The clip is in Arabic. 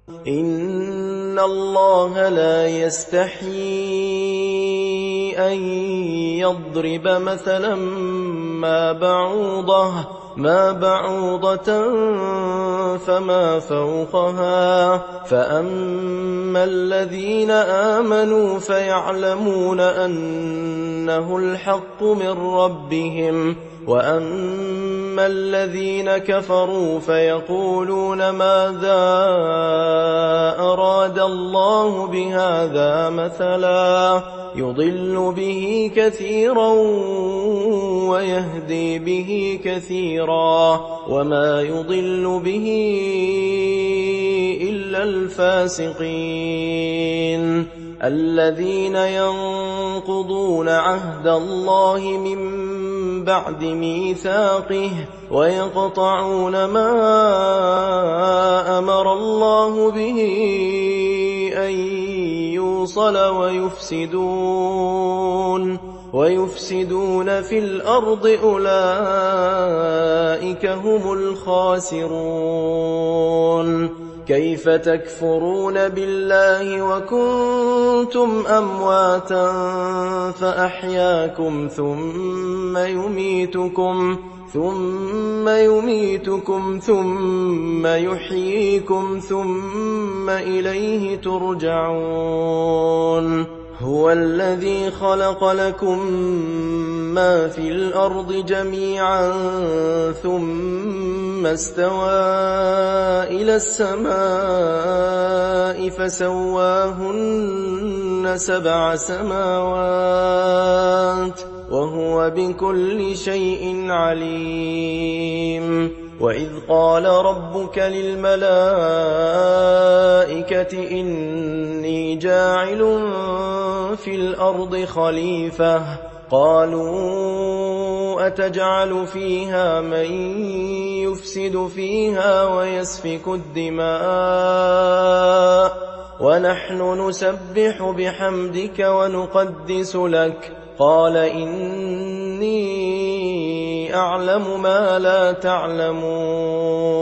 إن الله لا يستحيي أن يضرب مثلا ما بعوضة فما فوقها فأما الذين آمنوا فيعلمون أنه الحق من ربهم وأما الذين كفروا فيقولون ماذا أراد الله بهذا مثلا يضل به كثيرا ويهدي به كثيرا وما يضل به إلا الفاسقين الذين ينقضون عهد الله من بعد ميثاقه ويقطعون ما أمر الله به أن يوصل ويفسدون في الأرض أولئك هم الخاسرون كيف تكفرون بالله وكنتم أمواتا فأحياكم ثم يميتكم ثم يحييكم ثم إليه ترجعون هو الذي خلق لكم ما في الأرض جميعا ثم استوى إلى السماء فسواهن 7 سماوات وهو بكل شيء عليم وإذ قال ربك للملائكة إني جاعل في الأرض خليفة قالوا أتجعل فيها من يفسد فيها ويسفك الدماء ونحن نسبح بحمدك ونقدس لك قال إني أعلم ما لا تعلمون